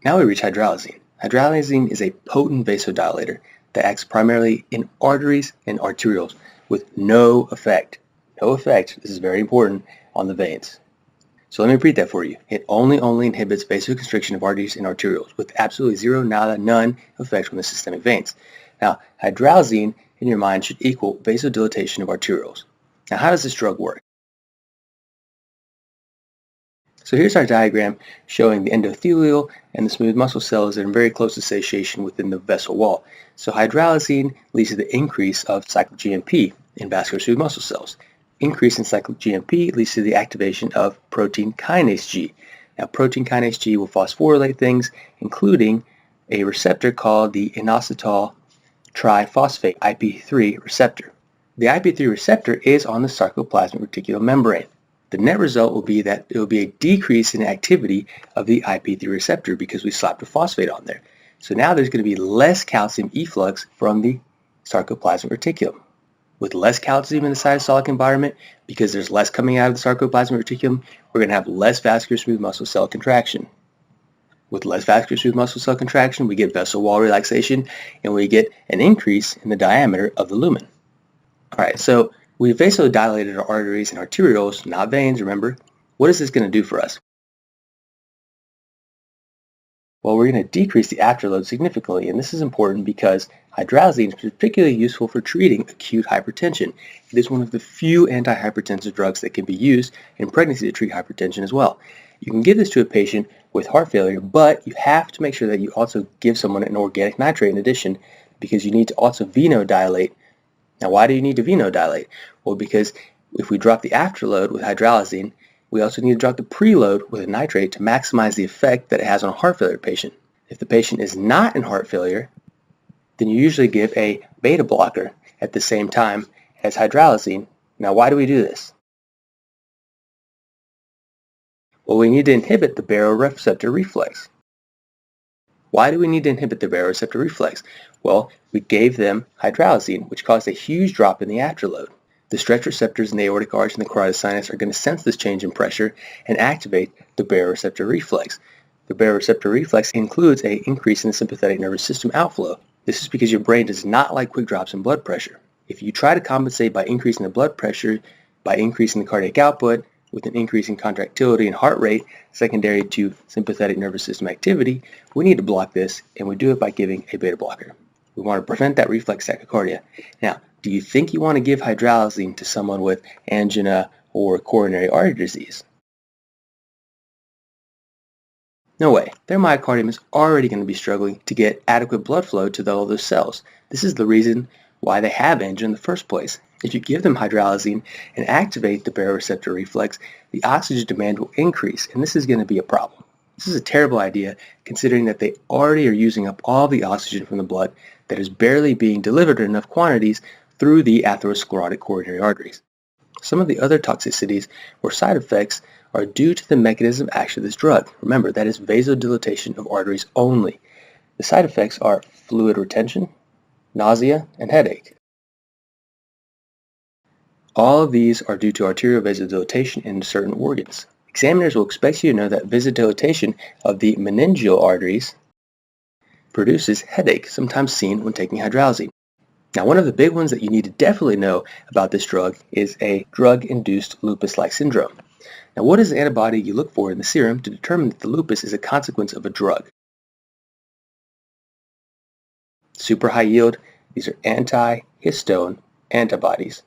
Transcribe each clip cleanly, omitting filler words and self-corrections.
Now we reach hydralazine. Hydralazine is a potent vasodilator that acts primarily in arteries and arterioles with no effect, this is very important, on the veins. So let me repeat that for you. It only inhibits vasoconstriction of arteries and arterioles with absolutely zero, nada, none effect on the systemic veins. Now, hydralazine in your mind should equal vasodilatation of arterioles. Now, how does this drug work? So here's our diagram showing the endothelial and the smooth muscle cells that are in very close association within the vessel wall. So hydralazine leads to the increase of cyclic GMP in vascular smooth muscle cells. Increase in cyclic GMP leads to the activation of protein kinase G. Now protein kinase G will phosphorylate things, including a receptor called the inositol triphosphate IP3 receptor. The IP3 receptor is on the sarcoplasmic reticulum membrane. The net result will be that it will be a decrease in activity of the IP3 receptor because we slapped a phosphate on there. So now there's going to be less calcium efflux from the sarcoplasmic reticulum. With less calcium in the cytosolic environment, because there's less coming out of the sarcoplasmic reticulum, we're going to have less vascular smooth muscle cell contraction. With less vascular smooth muscle cell contraction, we get vessel wall relaxation, and we get an increase in the diameter of the lumen. Alright, so we've vasodilated our arteries and arterioles, not veins, remember. What is this going to do for us? Well, we're going to decrease the afterload significantly, and this is important because hydralazine is particularly useful for treating acute hypertension. It is one of the few antihypertensive drugs that can be used in pregnancy to treat hypertension as well. You can give this to a patient with heart failure, but you have to make sure that you also give someone an organic nitrate in addition, because you need to also venodilate. Now, why do you need to venodilate? Well, because if we drop the afterload with hydralazine, we also need to drop the preload with a nitrate to maximize the effect that it has on a heart failure patient. If the patient is not in heart failure, then you usually give a beta blocker at the same time as hydralazine. Now, why do we do this? Well, we need to inhibit the baroreceptor reflex. Why do we need to inhibit the baroreceptor reflex? Well, we gave them hydralazine, which caused a huge drop in the afterload. The stretch receptors in the aortic arch and the carotid sinus are going to sense this change in pressure and activate the baroreceptor reflex. The baroreceptor reflex includes an increase in the sympathetic nervous system outflow. This is because your brain does not like quick drops in blood pressure. If you try to compensate by increasing the blood pressure, by increasing the cardiac output, with an increase in contractility and heart rate secondary to sympathetic nervous system activity, we need to block this, and we do it by giving a beta blocker. We want to prevent that reflex tachycardia. Now, do you think you want to give hydralazine to someone with angina or coronary artery disease? No way. Their myocardium is already going to be struggling to get adequate blood flow to all those cells. This is the reason why they have angina in the first place. If you give them hydralazine and activate the baroreceptor reflex, the oxygen demand will increase, and this is going to be a problem. This is a terrible idea considering that they already are using up all the oxygen from the blood that is barely being delivered in enough quantities through the atherosclerotic coronary arteries. Some of the other toxicities or side effects are due to the mechanism of action of this drug. Remember, that is vasodilatation of arteries only. The side effects are fluid retention, nausea, and headache. All of these are due to arterial vasodilatation in certain organs. Examiners will expect you to know that vasodilatation of the meningeal arteries produces headache, sometimes seen when taking hydralazine. Now, one of the big ones that you need to definitely know about this drug is a drug-induced lupus-like syndrome. Now, what is the antibody you look for in the serum to determine that the lupus is a consequence of a drug? Super high yield, these are anti-histone antibodies.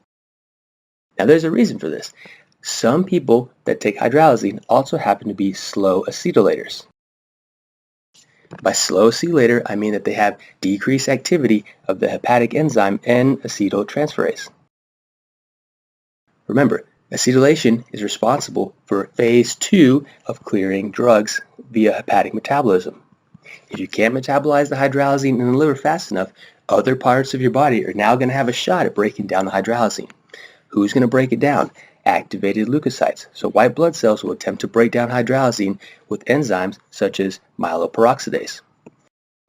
Now, there's a reason for this. Some people that take hydralazine also happen to be slow acetylators. By slow acetylator, I mean that they have decreased activity of the hepatic enzyme N-acetyltransferase. Remember, acetylation is responsible for phase 2 of clearing drugs via hepatic metabolism. If you can't metabolize the hydralazine in the liver fast enough, other parts of your body are now going to have a shot at breaking down the hydralazine. Who's going to break it down? Activated leukocytes. So white blood cells will attempt to break down hydralazine with enzymes such as myeloperoxidase.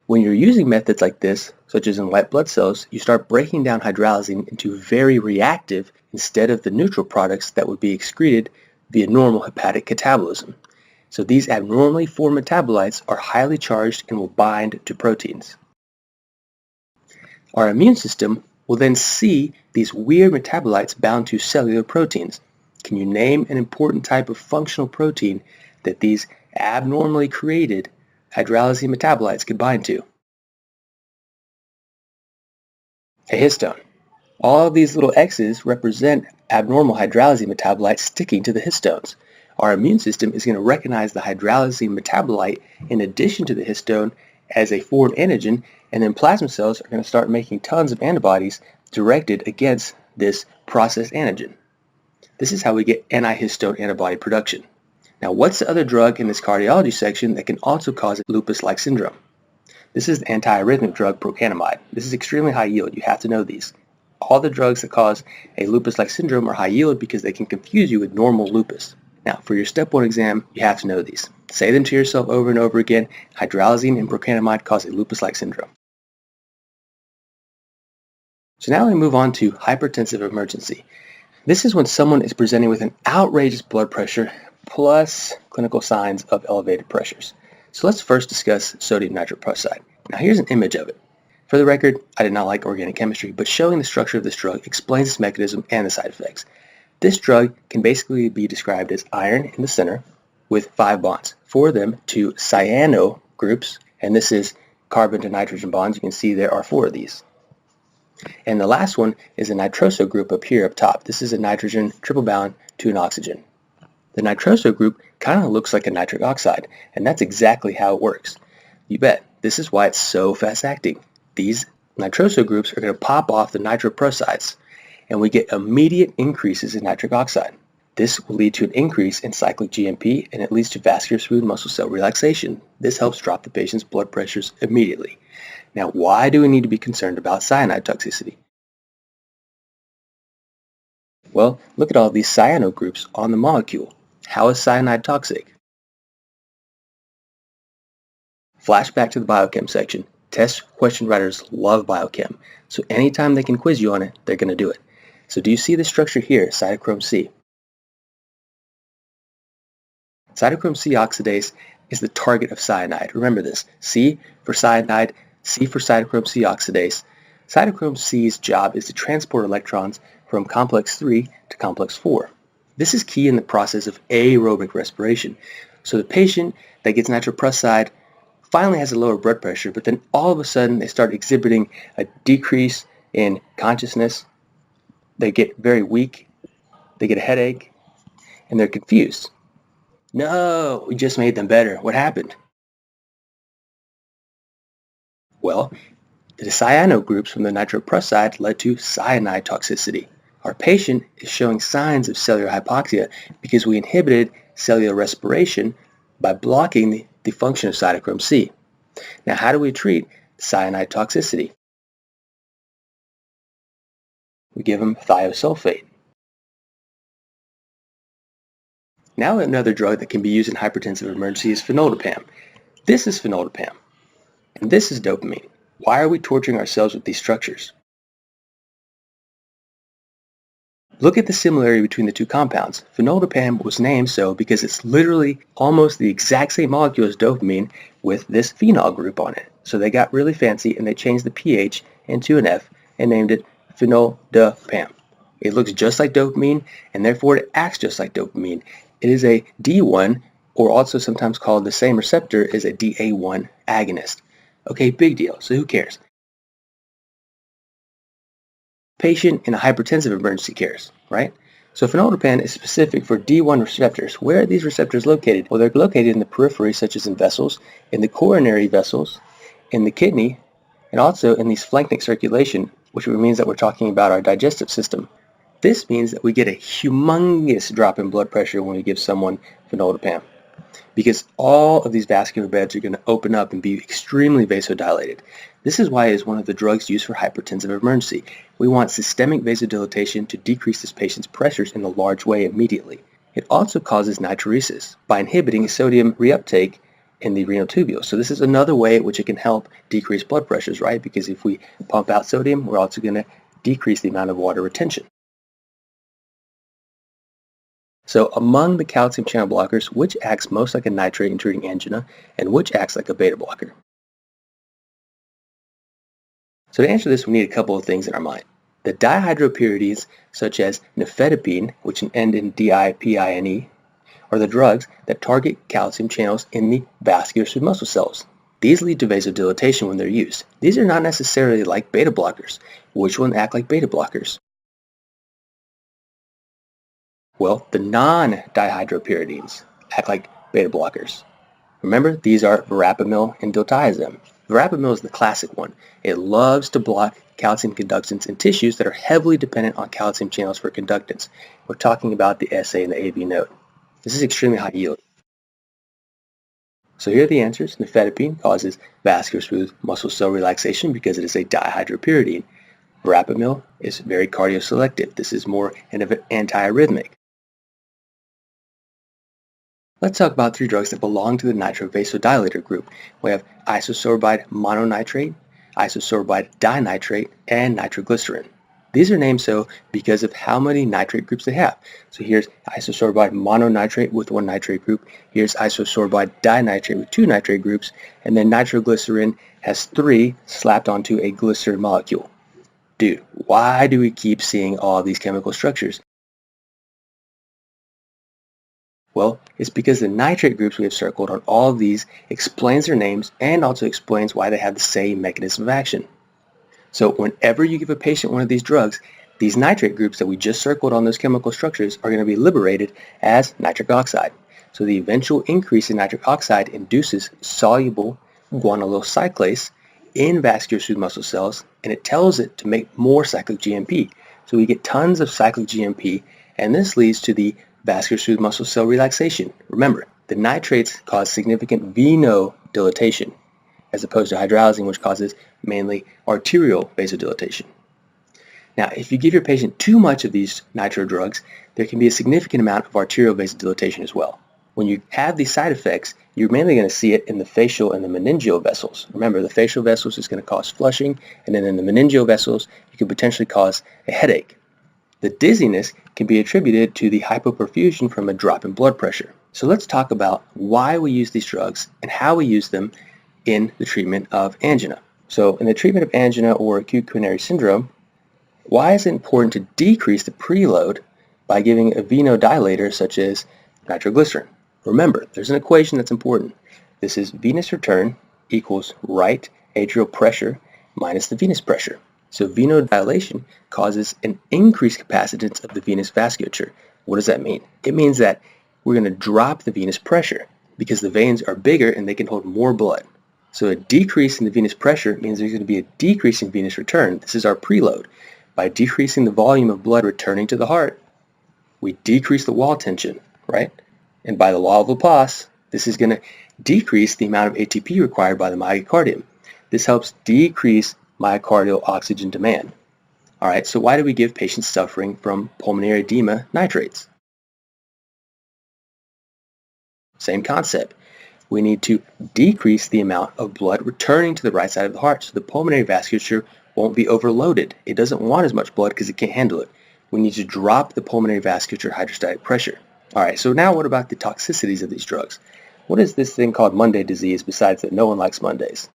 When you're using methods like this, such as in white blood cells, you start breaking down hydralazine into very reactive instead of the neutral products that would be excreted via normal hepatic catabolism. So these abnormally formed metabolites are highly charged and will bind to proteins. Our immune system will then see these weird metabolites bound to cellular proteins. Can you name an important type of functional protein that these abnormally created hydralazine metabolites could bind to? A histone. All of these little X's represent abnormal hydralazine metabolites sticking to the histones. Our immune system is going to recognize the hydralazine metabolite in addition to the histone as a foreign antigen, and then plasma cells are going to start making tons of antibodies directed against this processed antigen. This is how we get anti-histone antibody production. Now, what's the other drug in this cardiology section that can also cause lupus-like syndrome? This is the antiarrhythmic drug procainamide. This is extremely high yield. You have to know these. All the drugs that cause a lupus-like syndrome are high yield because they can confuse you with normal lupus. Now, for your step 1 exam, you have to know these. Say them to yourself over and over again. Hydralazine and procainamide cause a lupus-like syndrome. So now we move on to hypertensive emergency. This is when someone is presenting with an outrageous blood pressure plus clinical signs of elevated pressures. So let's first discuss sodium nitroprusside. Now here's an image of it. For the record, I did not like organic chemistry, but showing the structure of this drug explains its mechanism and the side effects. This drug can basically be described as iron in the center with 5 bonds. 4 of them to cyano groups, and this is carbon to nitrogen bonds. You can see there are 4 of these. And the last one is a nitroso group up here up top. This is a nitrogen triple bound to an oxygen. The nitroso group kind of looks like a nitric oxide, and that's exactly how it works. You bet. This is why it's so fast acting. These nitroso groups are going to pop off the nitroprussides, and we get immediate increases in nitric oxide. This will lead to an increase in cyclic GMP, and it leads to vascular smooth muscle cell relaxation. This helps drop the patient's blood pressures immediately. Now, why do we need to be concerned about cyanide toxicity? Well, look at all these cyano groups on the molecule. How is cyanide toxic? Flashback to the biochem section. Test question writers love biochem, so anytime they can quiz you on it, they're going to do it. So do you see the structure here, cytochrome C? Cytochrome C oxidase is the target of cyanide. Remember this. C for cyanide, C for cytochrome C oxidase. Cytochrome C's job is to transport electrons from complex 3 to complex 4. This is key in the process of aerobic respiration. So the patient that gets nitroprusside finally has a lower blood pressure, but then all of a sudden they start exhibiting a decrease in consciousness. They get very weak, they get a headache, and they're confused. No, we just made them better. What happened? Well, the cyano groups from the nitroprusside led to cyanide toxicity. Our patient is showing signs of cellular hypoxia because we inhibited cellular respiration by blocking the function of cytochrome C. Now, how do we treat cyanide toxicity? We give them thiosulfate. Now another drug that can be used in hypertensive emergency is phenoldiprem. This is phenoldiprem, and this is dopamine. Why are we torturing ourselves with these structures? Look at the similarity between the two compounds. Phenoldiprem was named so because it's literally almost the exact same molecule as dopamine with this phenol group on it. So they got really fancy and they changed the pH into an F and named it phenoldiprem. It looks just like dopamine and therefore it acts just like dopamine. It is a D1, or also sometimes called the same receptor as a DA1 agonist. Okay, big deal, so who cares? Patient in a hypertensive emergency cares, right? So phenoldiprem is specific for D1 receptors. Where are these receptors located? Well, they're located in the periphery, such as in vessels, in the coronary vessels, in the kidney, and also in the splanchnic circulation, which means that we're talking about our digestive system. This means that we get a humongous drop in blood pressure when we give someone phenoldiprem, because all of these vascular beds are going to open up and be extremely vasodilated. This is why it is one of the drugs used for hypertensive emergency. We want systemic vasodilatation to decrease this patient's pressures in a large way immediately. It also causes natriuresis by inhibiting sodium reuptake in the renal tubules. So this is another way in which it can help decrease blood pressures, right? Because if we pump out sodium, we're also going to decrease the amount of water retention. So among the calcium channel blockers, which acts most like a nitrate in treating angina and which acts like a beta blocker? So to answer this, we need a couple of things in our mind. The dihydropyridines, such as nifedipine, which end in dipine, are the drugs that target calcium channels in the vascular smooth muscle cells. These lead to vasodilatation when they're used. These are not necessarily like beta blockers. Which ones act like beta blockers? Well, the non-dihydropyridines act like beta blockers. Remember, these are verapamil and diltiazem. Verapamil is the classic one. It loves to block calcium conductance in tissues that are heavily dependent on calcium channels for conductance. We're talking about the SA and the AB node. This is extremely high yield. So here are the answers. Nifedipine causes vascular smooth muscle cell relaxation because it is a dihydropyridine. Verapamil is very cardioselective. This is more an antiarrhythmic. Let's talk about 3 drugs that belong to the nitrovasodilator group. We have isosorbide mononitrate, isosorbide dinitrate, and nitroglycerin. These are named so because of how many nitrate groups they have. So here's isosorbide mononitrate with 1 nitrate group, here's isosorbide dinitrate with 2 nitrate groups, and then nitroglycerin has 3 slapped onto a glycerin molecule. Dude, why do we keep seeing all these chemical structures? Well, it's because the nitrate groups we have circled on all of these explains their names and also explains why they have the same mechanism of action. So whenever you give a patient one of these drugs, these nitrate groups that we just circled on those chemical structures are going to be liberated as nitric oxide. So the eventual increase in nitric oxide induces soluble guanylyl cyclase in vascular smooth muscle cells, and it tells it to make more cyclic GMP. So we get tons of cyclic GMP, and this leads to the vascular smooth muscle cell relaxation. Remember, the nitrates cause significant venodilatation, as opposed to hydralazine, which causes mainly arterial vasodilatation. Now, if you give your patient too much of these nitro drugs, there can be a significant amount of arterial vasodilatation as well. When you have these side effects, you're mainly going to see it in the facial and the meningeal vessels. Remember, the facial vessels is going to cause flushing, and then in the meningeal vessels, you could potentially cause a headache. The dizziness can be attributed to the hypoperfusion from a drop in blood pressure. So let's talk about why we use these drugs and how we use them in the treatment of angina. So in the treatment of angina or acute coronary syndrome, why is it important to decrease the preload by giving a venodilator such as nitroglycerin? Remember, there's an equation that's important. This is venous return equals right atrial pressure minus the venous pressure. So venodilation causes an increased capacitance of the venous vasculature. What does that mean? It means that we're going to drop the venous pressure because the veins are bigger and they can hold more blood. So a decrease in the venous pressure means there's going to be a decrease in venous return. This is our preload. By decreasing the volume of blood returning to the heart, we decrease the wall tension, right? And by the law of Laplace, this is going to decrease the amount of ATP required by the myocardium. This helps decrease myocardial oxygen demand. All right, so why do we give patients suffering from pulmonary edema nitrates? Same concept. We need to decrease the amount of blood returning to the right side of the heart so the pulmonary vasculature won't be overloaded. It doesn't want as much blood because it can't handle it. We need to drop the pulmonary vasculature hydrostatic pressure. All right, so now what about the toxicities of these drugs? What is this thing called Monday disease besides that no one likes Mondays?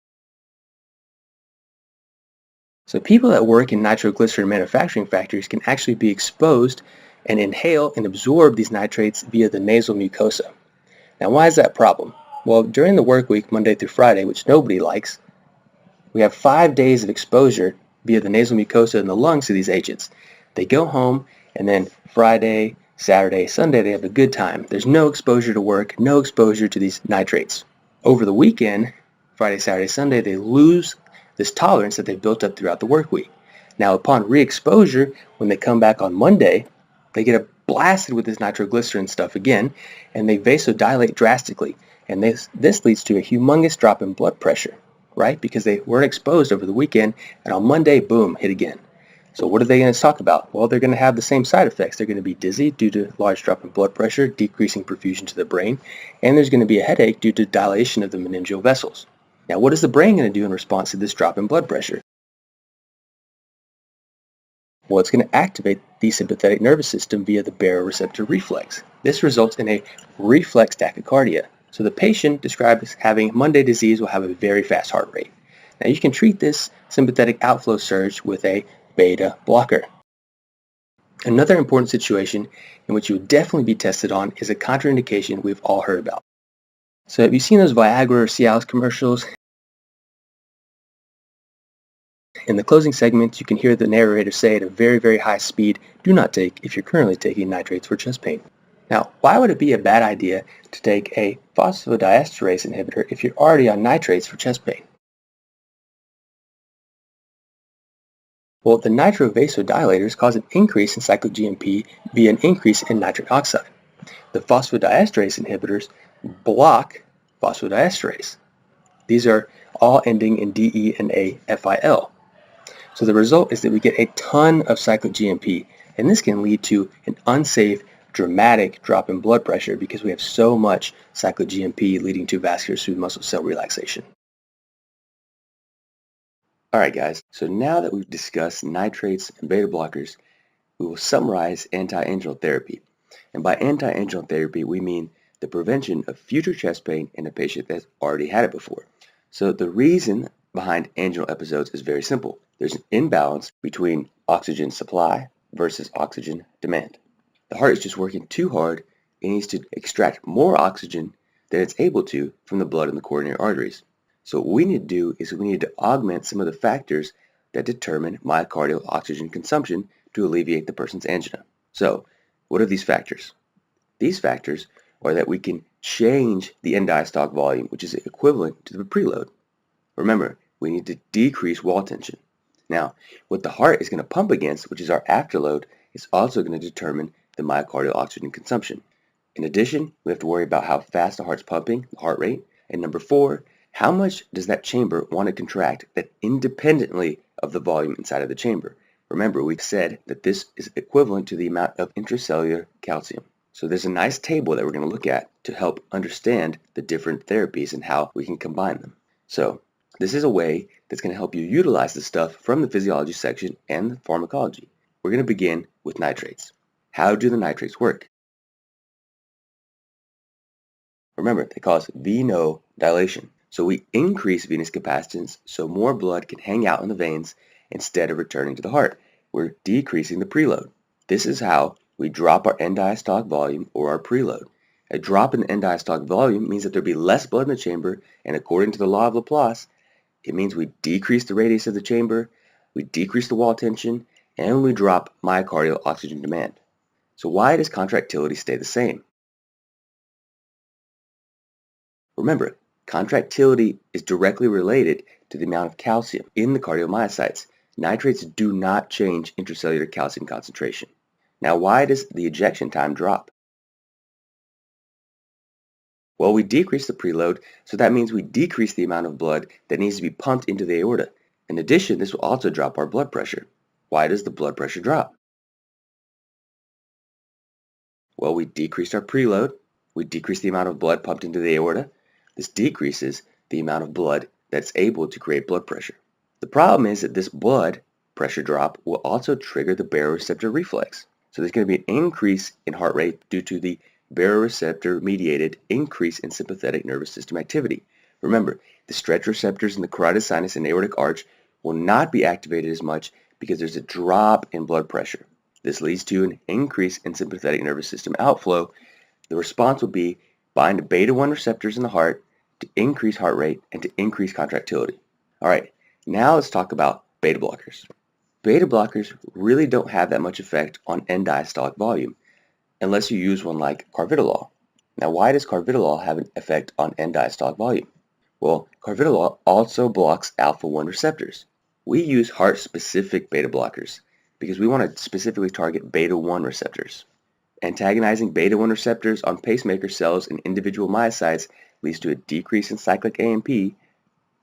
So people that work in nitroglycerin manufacturing factories can actually be exposed and inhale and absorb these nitrates via the nasal mucosa. Now why is that a problem? Well, during the work week, Monday through Friday, which nobody likes, we have 5 days of exposure via the nasal mucosa and the lungs to these agents. They go home and then Friday, Saturday, Sunday, they have a good time. There's no exposure to work, no exposure to these nitrates. Over the weekend, Friday, Saturday, Sunday, they lose this tolerance that they've built up throughout the work week. Now, upon re-exposure, when they come back on Monday, they get blasted with this nitroglycerin stuff again, and they vasodilate drastically. And this leads to a humongous drop in blood pressure, right? Because they weren't exposed over the weekend, and on Monday, boom, hit again. So what are they going to talk about? Well, they're going to have the same side effects. They're going to be dizzy due to large drop in blood pressure, decreasing perfusion to the brain, and there's going to be a headache due to dilation of the meningeal vessels. Now, what is the brain going to do in response to this drop in blood pressure? Well, it's going to activate the sympathetic nervous system via the baroreceptor reflex. This results in a reflex tachycardia. So the patient described as having Monday disease will have a very fast heart rate. Now you can treat this sympathetic outflow surge with a beta blocker. Another important situation in which you would definitely be tested on is a contraindication we've all heard about. So have you seen those Viagra or Cialis commercials? In the closing segments, you can hear the narrator say at a very, very high speed, do not take if you're currently taking nitrates for chest pain. Now, why would it be a bad idea to take a phosphodiesterase inhibitor if you're already on nitrates for chest pain? Well, the nitrovasodilators cause an increase in cyclic GMP via an increase in nitric oxide. The phosphodiesterase inhibitors block phosphodiesterase. These are all ending in DE and AFIL. So the result is that we get a ton of cyclic GMP, and this can lead to an unsafe, dramatic drop in blood pressure because we have so much cyclic GMP leading to vascular smooth muscle cell relaxation. Alright guys, so now that we've discussed nitrates and beta blockers, we will summarize antianginal therapy. And by antianginal therapy, we mean the prevention of future chest pain in a patient that's already had it before. So the reason behind anginal episodes is very simple. There's an imbalance between oxygen supply versus oxygen demand. The heart is just working too hard. It needs to extract more oxygen than it's able to from the blood in the coronary arteries. So what we need to do is we need to augment some of the factors that determine myocardial oxygen consumption to alleviate the person's angina. So what are these factors? These factors are that we can change the end diastolic volume, which is equivalent to the preload. Remember, we need to decrease wall tension. Now, what the heart is going to pump against, which is our afterload, is also going to determine the myocardial oxygen consumption. In addition, we have to worry about how fast the heart's pumping, the heart rate. And number 4, how much does that chamber want to contract that independently of the volume inside of the chamber? Remember, we've said that this is equivalent to the amount of intracellular calcium. So there's a nice table that we're going to look at to help understand the different therapies and how we can combine them. So this is a way that's going to help you utilize the stuff from the physiology section and the pharmacology. We're going to begin with nitrates. How do the nitrates work? Remember, they cause venodilation. So we increase venous capacitance so more blood can hang out in the veins instead of returning to the heart. We're decreasing the preload. This is how we drop our end diastolic volume or our preload. A drop in the end diastolic volume means that there'll be less blood in the chamber, and according to the law of Laplace, it means we decrease the radius of the chamber, we decrease the wall tension, and we drop myocardial oxygen demand. So why does contractility stay the same? Remember, contractility is directly related to the amount of calcium in the cardiomyocytes. Nitrates do not change intracellular calcium concentration. Now, why does the ejection time drop? Well, we decrease the preload, so that means we decrease the amount of blood that needs to be pumped into the aorta. In addition, this will also drop our blood pressure. Why does the blood pressure drop? Well, we decreased our preload, we decreased the amount of blood pumped into the aorta. This decreases the amount of blood that's able to create blood pressure. The problem is that this blood pressure drop will also trigger the baroreceptor reflex. So there's going to be an increase in heart rate due to the baroreceptor-mediated increase in sympathetic nervous system activity. Remember, the stretch receptors in the carotid sinus and aortic arch will not be activated as much because there's a drop in blood pressure. This leads to an increase in sympathetic nervous system outflow. The response will be bind to beta-1 receptors in the heart to increase heart rate and to increase contractility. All right, now let's talk about beta blockers. Beta blockers really don't have that much effect on end diastolic volume unless you use one like carvedilol. Now, why does carvedilol have an effect on end diastolic volume? Well, carvedilol also blocks alpha-1 receptors. We use heart-specific beta blockers because we want to specifically target beta-1 receptors. Antagonizing beta-1 receptors on pacemaker cells in individual myocytes leads to a decrease in cyclic AMP.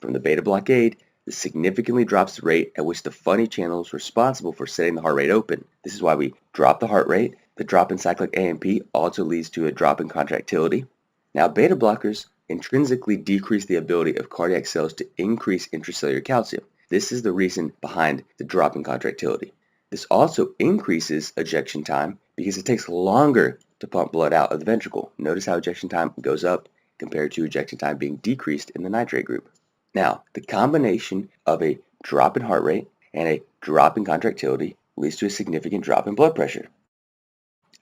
From the beta blockade, this significantly drops the rate at which the funny channel is responsible for setting the heart rate open. This is why we drop the heart rate. The drop in cyclic AMP also leads to a drop in contractility. Now, beta blockers intrinsically decrease the ability of cardiac cells to increase intracellular calcium. This is the reason behind the drop in contractility. This also increases ejection time because it takes longer to pump blood out of the ventricle. Notice how ejection time goes up compared to ejection time being decreased in the nitrate group. Now, the combination of a drop in heart rate and a drop in contractility leads to a significant drop in blood pressure.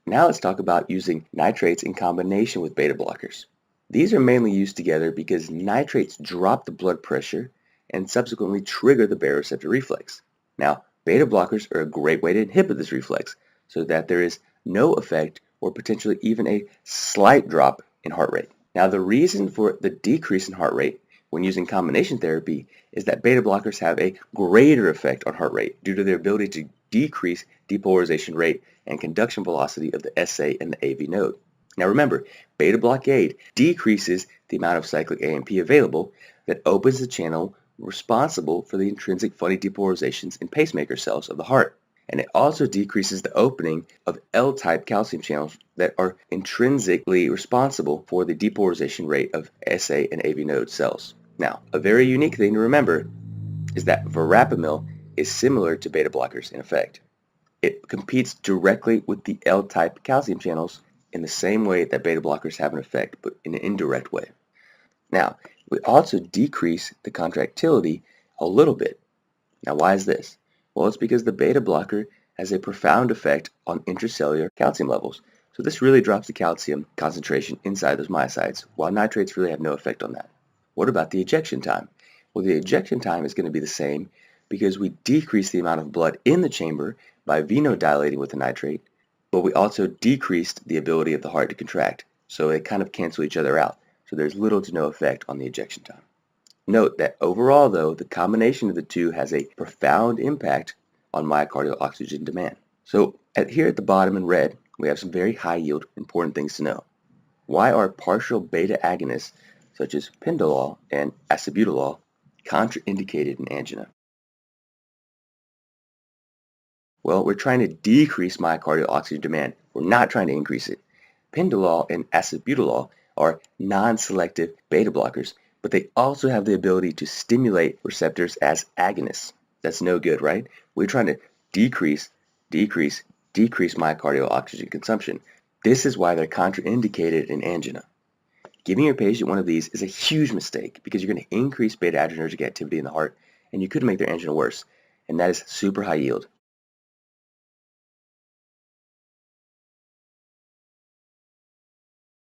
Now let's talk about using nitrates in combination with beta blockers. These are mainly used together because nitrates drop the blood pressure and subsequently trigger the baroreceptor reflex. Now, beta blockers are a great way to inhibit this reflex so that there is no effect or potentially even a slight drop in heart rate. Now, the reason for the decrease in heart rate when using combination therapy is that beta blockers have a greater effect on heart rate due to their ability to decrease depolarization rate and conduction velocity of the SA and the AV node. Now remember, beta blockade decreases the amount of cyclic AMP available that opens the channel responsible for the intrinsic funny depolarizations in pacemaker cells of the heart. And it also decreases the opening of L-type calcium channels that are intrinsically responsible for the depolarization rate of SA and AV node cells. Now, a very unique thing to remember is that verapamil is similar to beta blockers in effect. It competes directly with the L-type calcium channels in the same way that beta blockers have an effect, but in an indirect way. Now, we also decrease the contractility a little bit. Now, why is this? Well, it's because the beta blocker has a profound effect on intracellular calcium levels. So this really drops the calcium concentration inside those myocytes, while nitrates really have no effect on that. What about the ejection time? Well, the ejection time is going to be the same because we decrease the amount of blood in the chamber by venodilating with the nitrate, but we also decreased the ability of the heart to contract. So they kind of cancel each other out. So there's little to no effect on the ejection time. Note that overall, though, the combination of the two has a profound impact on myocardial oxygen demand. So here at the bottom in red, we have some very high-yield important things to know. Why are partial beta agonists, such as pindolol and acebutolol, contraindicated in angina? Well, we're trying to decrease myocardial oxygen demand. We're not trying to increase it. Pindolol and acebutolol are non-selective beta blockers, but they also have the ability to stimulate receptors as agonists. That's no good, right? We're trying to decrease myocardial oxygen consumption. This is why they're contraindicated in angina. Giving your patient one of these is a huge mistake because you're going to increase beta adrenergic activity in the heart and you could make their angina worse, and that is super high yield.